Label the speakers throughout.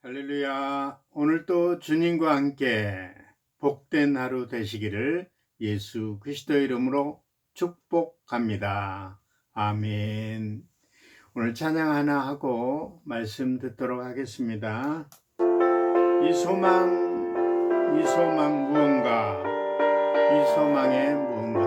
Speaker 1: 할렐루야. 오늘도 주님과 함께 복된 하루 되시기를 예수 그리스도의 이름으로 축복합니다. 아멘. 오늘 찬양 하나 하고 말씀 듣도록 하겠습니다. 이 소망 무언가, 이 소망의 무언가.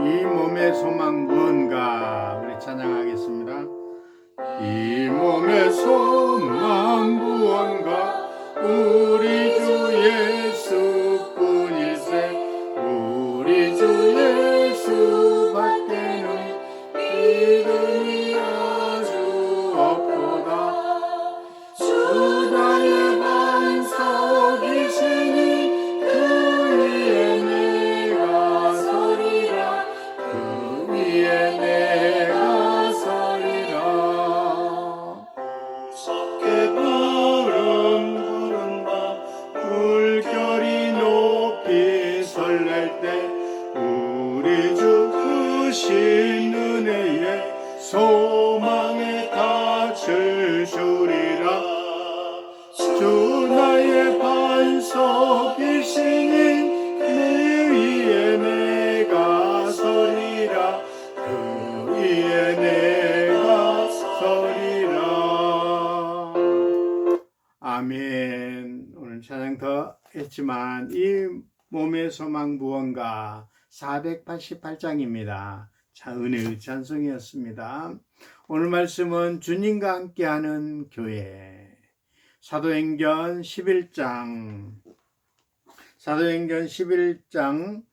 Speaker 1: 이 몸의 소망 무언가. 우리 찬양하겠습니다. 이 몸의 소망 무언가, 우리 주 예수뿐일세. 우리 주 예수밖에는 이름이 아주 없도다. 주 나의 반석이시니 그 위에 내가 서리라. 그 위에 내가 서리라. 무섭게 부른 밤 물결이 높이 설렐 때 우리 주 크신 은혜에 소망의 닻을 주리라. 주 나의 반석이시니 그 위에 내가 서리라. 그 위에 내가 서리라. 아멘. 오늘 찬양 더 했지만 이 몸의 소망 무언가 488장입니다. 은혜의 찬송이었습니다. 오늘 말씀은 주님과 함께하는 교회. 사도행전 11장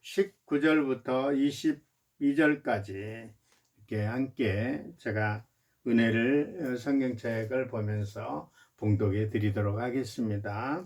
Speaker 1: 19절부터 22절까지 이렇게 함께 제가 은혜를 성경책을 보면서 봉독해 드리도록 하겠습니다.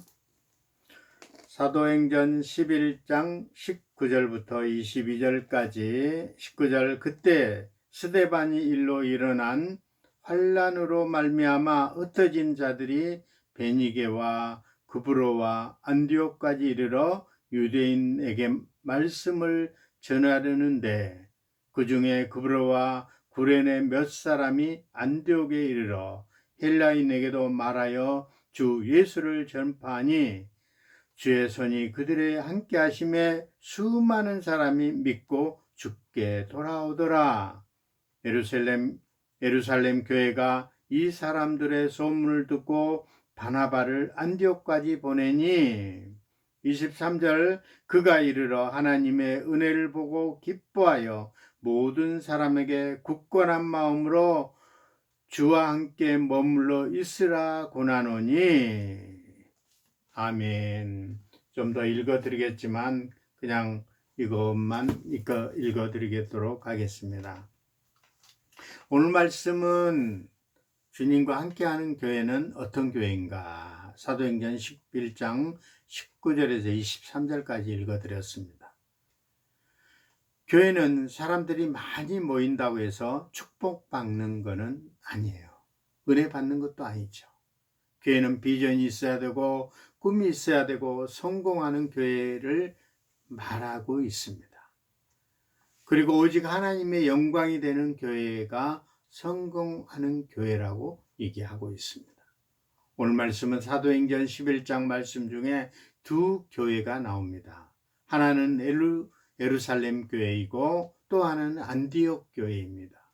Speaker 1: 사도행전 11장 19절부터 22절까지 19절. 그때 스데반이 일로 일어난 환난으로 말미암아 흩어진 자들이 베니게와 구브로와 안디옥까지 이르러 유대인에게 말씀을 전하려는데 그 중에 구브로와 구레네 몇 사람이 안디옥에 이르러 헬라인에게도 말하여 주 예수를 전파하니 주의 손이 그들의 함께 하심에 수많은 사람이 믿고 주께 돌아오더라. 예루살렘 교회가 이 사람들의 소문을 듣고 바나바를 안디옥까지 보내니 23절. 그가 이르러 하나님의 은혜를 보고 기뻐하여 모든 사람에게 굳건한 마음으로 주와 함께 머물러 있으라 권하노니. 아멘. 좀 더 읽어드리겠지만 그냥 이것만 읽어드리도록 하겠습니다. 오늘 말씀은 주님과 함께하는 교회는 어떤 교회인가? 사도행전 11장 19절에서 23절까지 읽어드렸습니다. 교회는 사람들이 많이 모인다고 해서 축복받는 것은 아니에요. 은혜 받는 것도 아니죠. 교회는 비전이 있어야 되고 꿈이 있어야 되고 성공하는 교회를 말하고 있습니다. 그리고 오직 하나님의 영광이 되는 교회가 성공하는 교회라고 얘기하고 있습니다. 오늘 말씀은 사도행전 11장 말씀 중에 두 교회가 나옵니다. 하나는 예루살렘 교회이고 또 하나는 안디옥 교회입니다.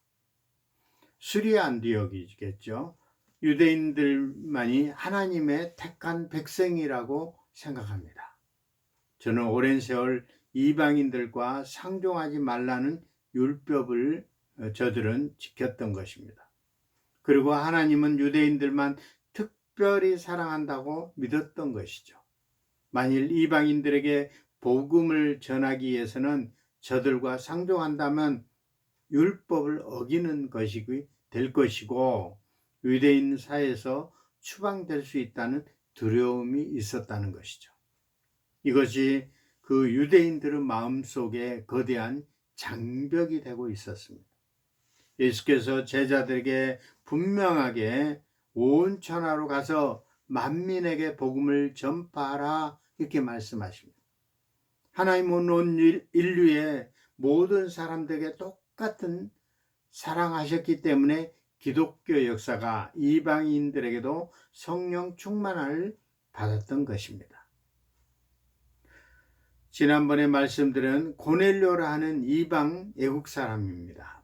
Speaker 1: 수리아 안디옥이겠죠. 유대인들만이 하나님의 택한 백성이라고 생각합니다. 저는 오랜 세월 이방인들과 상종하지 말라는 율법을 저들은 지켰던 것입니다. 그리고 하나님은 유대인들만 특별히 사랑한다고 믿었던 것이죠. 만일 이방인들에게 복음을 전하기 위해서는 저들과 상종한다면 율법을 어기는 것이 될 것이고 유대인 사회에서 추방될 수 있다는 두려움이 있었다는 것이죠. 이것이 그 유대인들의 마음속에 거대한 장벽이 되고 있었습니다. 예수께서 제자들에게 분명하게 온 천하로 가서 만민에게 복음을 전파하라 이렇게 말씀하십니다. 하나님은 온 인류의 모든 사람들에게 똑같은 사랑하셨기 때문에 기독교 역사가 이방인들에게도 성령 충만을 받았던 것입니다. 지난번에 말씀드린 고넬료라 하는 이방 애국 사람입니다.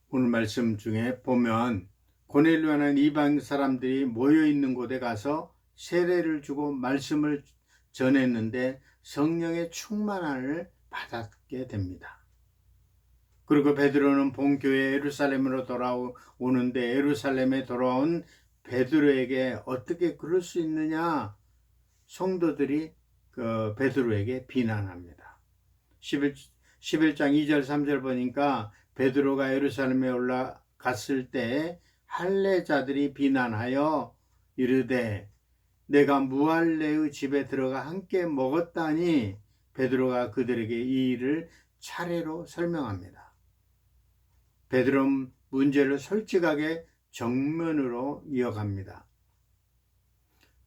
Speaker 1: 오늘 말씀 중에 보면 고넬료라는 이방 사람들이 모여 있는 곳에 가서 세례를 주고 말씀을 전했는데 성령의 충만함을 받았게 됩니다. 그리고 베드로는 본교회 예루살렘으로 돌아오는데 예루살렘에 돌아온 베드로에게 어떻게 그럴 수 있느냐, 성도들이 베드로에게 비난합니다. 11장 2절 3절 보니까 베드로가 예루살렘에 올라갔을 때 할례자들이 비난하여 이르되 내가 무할례의 집에 들어가 함께 먹었다니, 베드로가 그들에게 이 일을 차례로 설명합니다. 베드로는 문제를 솔직하게 정면으로 이어갑니다.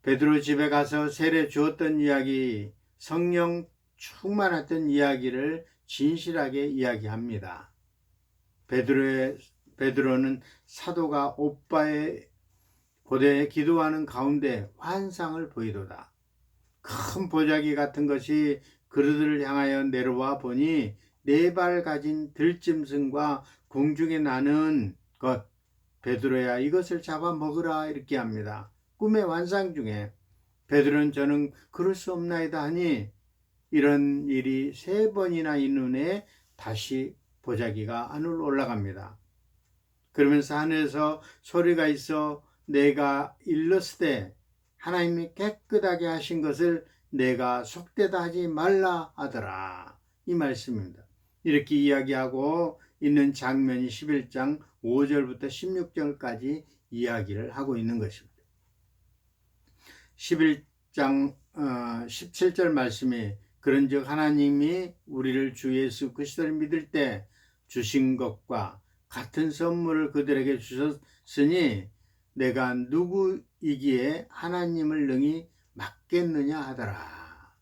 Speaker 1: 베드로 집에 가서 세례 주었던 이야기, 성령 충만했던 이야기를 진실하게 이야기합니다. 베드로는 사도가 오빠의 고대에 기도하는 가운데 환상을 보이도다. 큰 보자기 같은 것이 그들을 향하여 내려와 보니 4발 가진 들짐승과 공중에 나는 것, 베드로야 이것을 잡아 먹으라, 이렇게 합니다. 꿈의 환상 중에 베드로는 저는 그럴 수 없나이다 하니 이런 일이 3번이나 있는 후에 다시 보자기가 하늘로 올라갑니다. 그러면서 하늘에서 소리가 있어 내가 일렀을 하나님이 깨끗하게 하신 것을 내가 속되다 하지 말라 하더라, 이 말씀입니다. 이렇게 이야기하고 있는 장면이 11장 5절부터 16절까지 이야기를 하고 있는 것입니다. 11장 17절 말씀이 그런즉 하나님이 우리를 주 예수 그리스도를 믿을 때 주신 것과 같은 선물을 그들에게 주셨으니 내가 누구이기에 하나님을 능히 막겠느냐 하더라.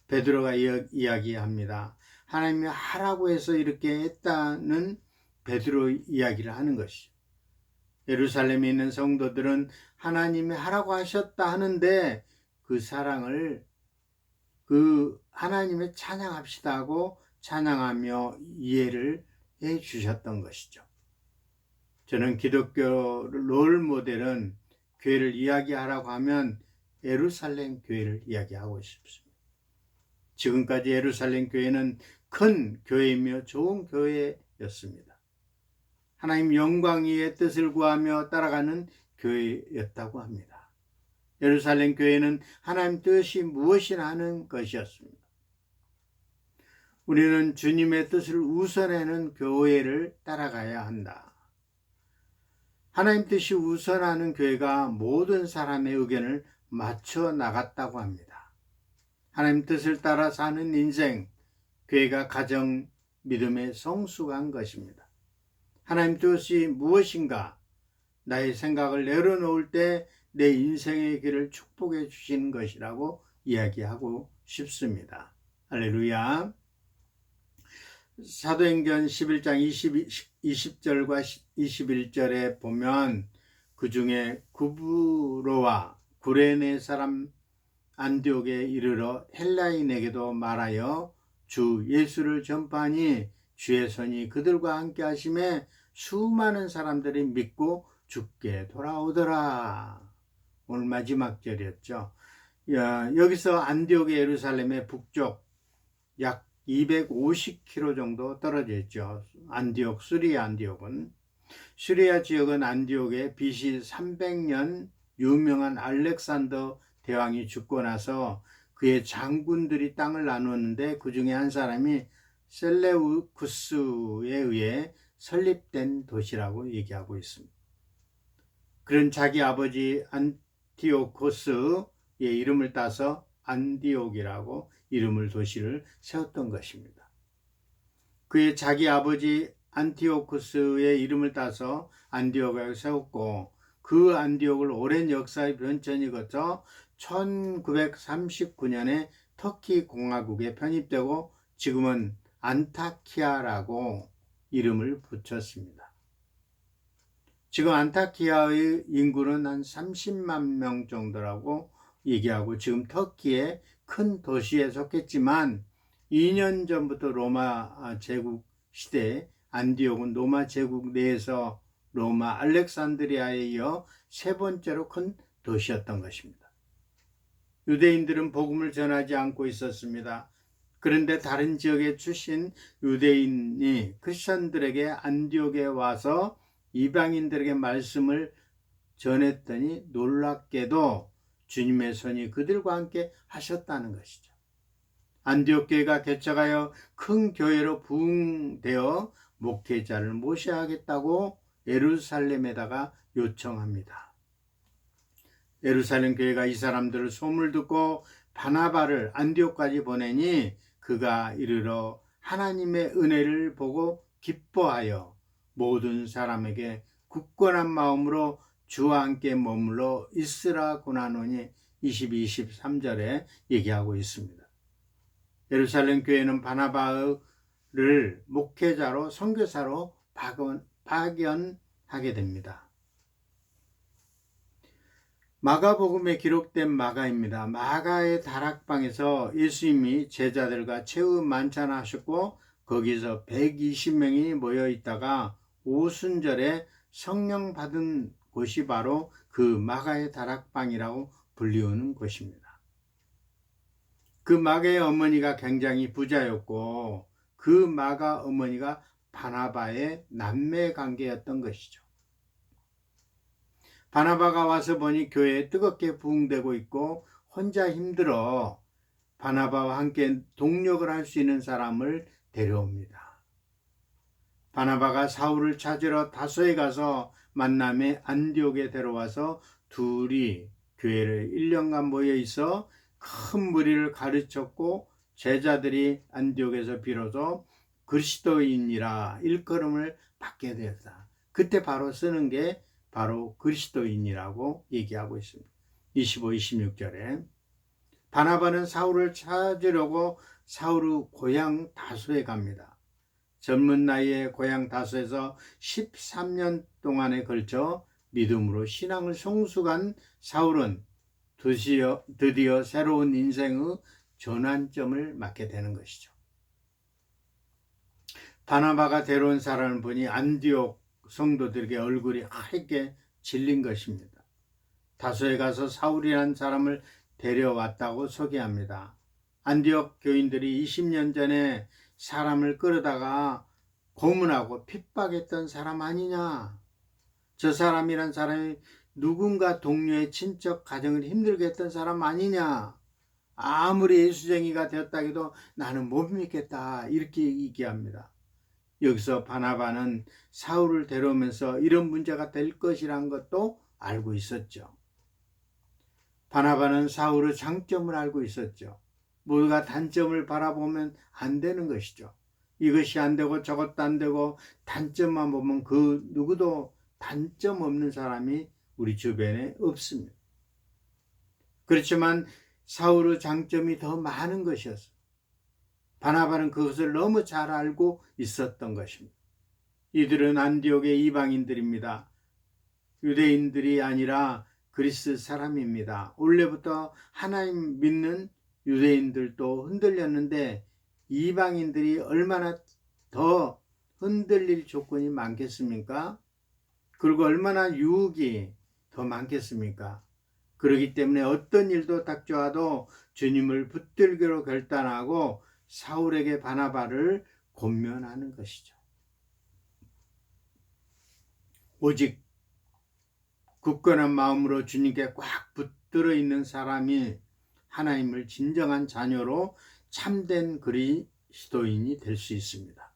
Speaker 1: 베드로가 이야기합니다. 하나님이 하라고 해서 이렇게 했다는 베드로 이야기를 하는 것이죠. 예루살렘에 있는 성도들은 하나님이 하라고 하셨다 하는데 그 사랑을 하나님의 찬양합시다 하고 찬양하며 이해를 해 주셨던 것이죠. 저는 기독교 롤 모델은 교회를 이야기하라고 하면 예루살렘 교회를 이야기하고 싶습니다. 지금까지 예루살렘 교회는 큰 교회이며 좋은 교회였습니다. 하나님 영광 위에 뜻을 구하며 따라가는 교회였다고 합니다. 예루살렘 교회는 하나님 뜻이 무엇이나 하는 것이었습니다. 우리는 주님의 뜻을 우선하는 교회를 따라가야 한다. 하나님 뜻이 우선하는 교회가 모든 사람의 의견을 맞춰 나갔다고 합니다. 하나님 뜻을 따라 사는 인생, 교회가 가정 믿음의 성숙한 것입니다. 하나님 뜻이 무엇인가? 나의 생각을 내려놓을 때 내 인생의 길을 축복해 주시는 것이라고 이야기하고 싶습니다. 할렐루야. 사도행전 11장 20절과 21절에 보면 그 중에 구브로와 구레네 사람 안디옥에 이르러 헬라인에게도 말하여 주 예수를 전파하니 주의 손이 그들과 함께 하심에 수많은 사람들이 믿고 주께 돌아오더라. 오늘 마지막 절이었죠. 여기서 안디옥의 예루살렘의 북쪽 약 250km 정도 떨어져 있죠. 안디옥, 수리아 안디옥은. 수리아 지역은 안디옥에 BC 300년 유명한 알렉산더 대왕이 죽고 나서 그의 장군들이 땅을 나누었는데 그 중에 한 사람이 셀레우쿠스에 의해 설립된 도시라고 얘기하고 있습니다. 그런 자기 아버지 안티오코스의 이름을 따서 안디옥이라고 도시를 세웠던 것입니다. 그의 자기 아버지 안티오코스의 이름을 따서 안디옥을 세웠고 그 안디옥을 오랜 역사의 변천이 거쳐 1939년에 터키 공화국에 편입되고 지금은 안타키아라고 이름을 붙였습니다. 지금 안타키아의 인구는 한 30만 명 정도라고 얘기하고, 지금 터키의 큰 도시에 속했지만 2년 전부터 로마 제국 시대에 안디옥은 로마 제국 내에서 로마 알렉산드리아에 이어 세 번째로 큰 도시였던 것입니다. 유대인들은 복음을 전하지 않고 있었습니다. 그런데 다른 지역에 출신 유대인이 크리스천들에게 안디옥에 와서 이방인들에게 말씀을 전했더니 놀랍게도 주님의 손이 그들과 함께 하셨다는 것이죠. 안디옥 교회가 개척하여 큰 교회로 부흥되어 목회자를 모셔야 하겠다고 예루살렘에다가 요청합니다. 예루살렘 교회가 이 사람들을 소문을 듣고 바나바를 안디옥까지 보내니 그가 이르러 하나님의 은혜를 보고 기뻐하여 모든 사람에게 굳건한 마음으로 주와 함께 머물러 있으라고 하노니 22, 23절에 얘기하고 있습니다. 예루살렘 교회는 바나바를 목회자로 선교사로 파견하게 됩니다. 마가복음에 기록된 마가입니다. 마가의 다락방에서 예수님이 제자들과 최후 만찬하셨고 거기서 120명이 모여 있다가 오순절에 성령 받은 곳이 바로 그 마가의 다락방이라고 불리우는 곳입니다. 그 마가의 어머니가 굉장히 부자였고 그 마가 어머니가 바나바의 남매 관계였던 것이죠. 바나바가 와서 보니 교회에 뜨겁게 부흥되고 있고 혼자 힘들어 바나바와 함께 동력을 할 수 있는 사람을 데려옵니다. 바나바가 사울을 찾으러 다소에 가서 만남에 안디옥에 데려와서 둘이 교회를 1년간 모여 있어 큰 무리를 가르쳤고 제자들이 안디옥에서 비로소 그리스도인이라 일컬음을 받게 되었다. 그때 바로 쓰는 게 바로 그리스도인이라고 얘기하고 있습니다. 25, 26절에 바나바는 사울을 찾으려고 사울의 고향 다소에 갑니다. 젊은 나이에 고향 다소에서 13년 동안에 걸쳐 믿음으로 신앙을 성숙한 사울은 드디어 새로운 인생의 전환점을 맞게 되는 것이죠. 바나바가 데려온 사람을 보니 안디옥 성도들에게 얼굴이 하얗게 질린 것입니다. 다소에 가서 사울이라는 사람을 데려왔다고 소개합니다. 안디옥 교인들이 20년 전에 사람을 끌어다가 고문하고 핍박했던 사람 아니냐? 저 사람이란 사람이 누군가 동료의 친척 가정을 힘들게 했던 사람 아니냐? 아무리 예수쟁이가 되었다 해도 나는 못 믿겠다, 이렇게 얘기합니다. 여기서 바나바는 사울을 데려오면서 이런 문제가 될 것이라는 것도 알고 있었죠. 바나바는 사울의 장점을 알고 있었죠. 우리가 단점을 바라보면 안 되는 것이죠. 이것이 안 되고 저것도 안 되고 단점만 보면 그 누구도 단점 없는 사람이 우리 주변에 없습니다. 그렇지만 사울의 장점이 더 많은 것이었어요. 바나바는 그것을 너무 잘 알고 있었던 것입니다. 이들은 안디옥의 이방인들입니다. 유대인들이 아니라 그리스 사람입니다. 원래부터 하나님 믿는 유대인들도 흔들렸는데 이방인들이 얼마나 더 흔들릴 조건이 많겠습니까? 그리고 얼마나 유혹이 더 많겠습니까? 그렇기 때문에 어떤 일도 닥쳐와도 주님을 붙들기로 결단하고 사울에게 바나바를 권면하는 것이죠. 오직 굳건한 마음으로 주님께 꽉 붙들어 있는 사람이 하나님을 진정한 자녀로 참된 그리스도인이 될 수 있습니다.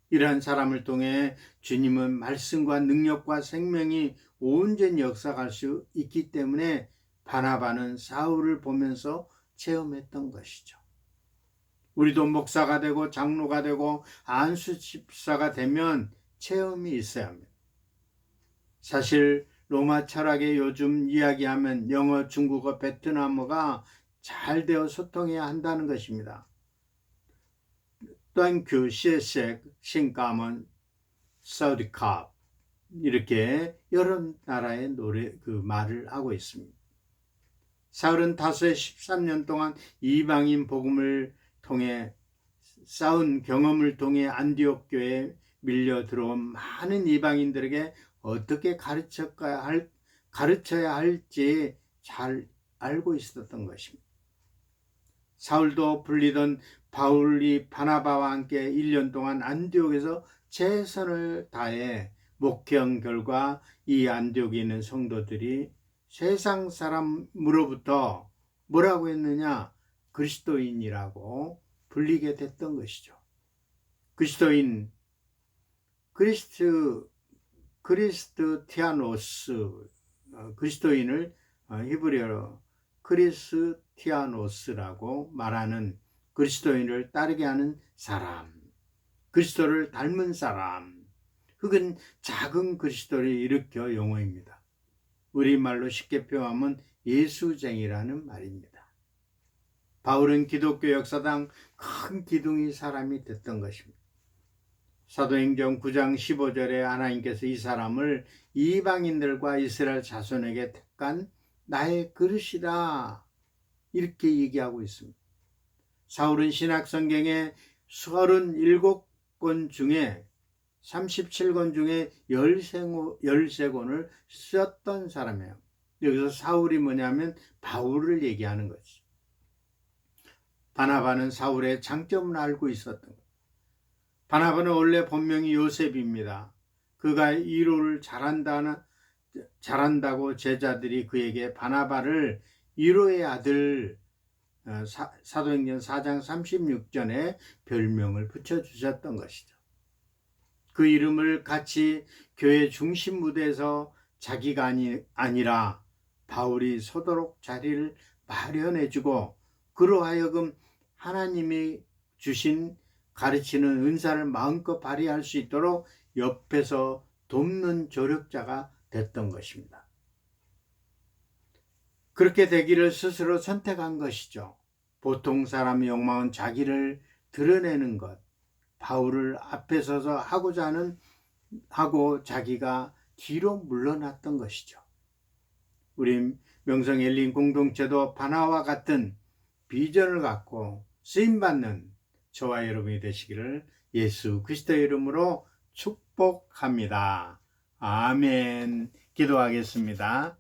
Speaker 1: 이러한 사람을 통해 주님은 말씀과 능력과 생명이 온전히 역사할 수 있기 때문에 바나바는 사울을 보면서 체험했던 것이죠. 우리도 목사가 되고 장로가 되고 안수집사가 되면 체험이 있어야 합니다. 사실 로마 철학에 요즘 이야기하면 영어, 중국어, 베트남어가 잘 되어 소통해야 한다는 것입니다. Thank you, 谢谢, 辛苦们, 사우디캅 이렇게 여러 나라의 말을 하고 있습니다. 사울은 다소의 13년 동안 이방인 복음을 통해 쌓은 경험을 통해 안디옥 교회에 밀려 들어온 많은 이방인들에게 어떻게 가르쳐야 할지 잘 알고 있었던 것입니다. 사울도 불리던 바울이 바나바와 함께 1년 동안 안디옥에서 최선을 다해 목회한 결과 이 안디옥에 있는 성도들이 세상 사람으로부터 뭐라고 했느냐? 그리스도인이라고 불리게 됐던 것이죠. 그리스도인, 크리스티아노스, 그리스도인을 히브리어로 크리스티아노스라고 말하는 그리스도인을 따르게 하는 사람, 그리스도를 닮은 사람, 흑은 작은 그리스도를 일으켜 용어입니다. 우리말로 쉽게 표현하면 예수쟁이라는 말입니다. 바울은 기독교 역사상 큰 기둥이 사람이 됐던 것입니다. 사도행전 9장 15절에 하나님께서 이 사람을 이방인들과 이스라엘 자손에게 택한 나의 그릇이다 이렇게 얘기하고 있습니다. 사울은 신약성경의 37권 중에 37권 중에 13권을 썼던 사람이에요. 여기서 사울이 뭐냐면 바울을 얘기하는 거지. 바나바는 사울의 장점을 알고 있었던 거예요. 바나바는 원래 본명이 요셉입니다. 그가 이로를 잘한다고 제자들이 그에게 바나바를 이로의 아들 사도행전 4장 36절에 별명을 붙여주셨던 것이죠. 그 이름을 같이 교회 중심 무대에서 자기가 아니라 바울이 서도록 자리를 마련해주고 그로 하여금 하나님이 주신 가르치는 은사를 마음껏 발휘할 수 있도록 옆에서 돕는 조력자가 됐던 것입니다. 그렇게 되기를 스스로 선택한 것이죠. 보통 사람의 욕망은 자기를 드러내는 것, 바울을 앞에 서서 하고 자기가 뒤로 물러났던 것이죠. 우리 명성 엘린 공동체도 바나와 같은 비전을 갖고 쓰임받는 저와 여러분이 되시기를 예수 그리스도의 이름으로 축복합니다. 아멘. 기도하겠습니다.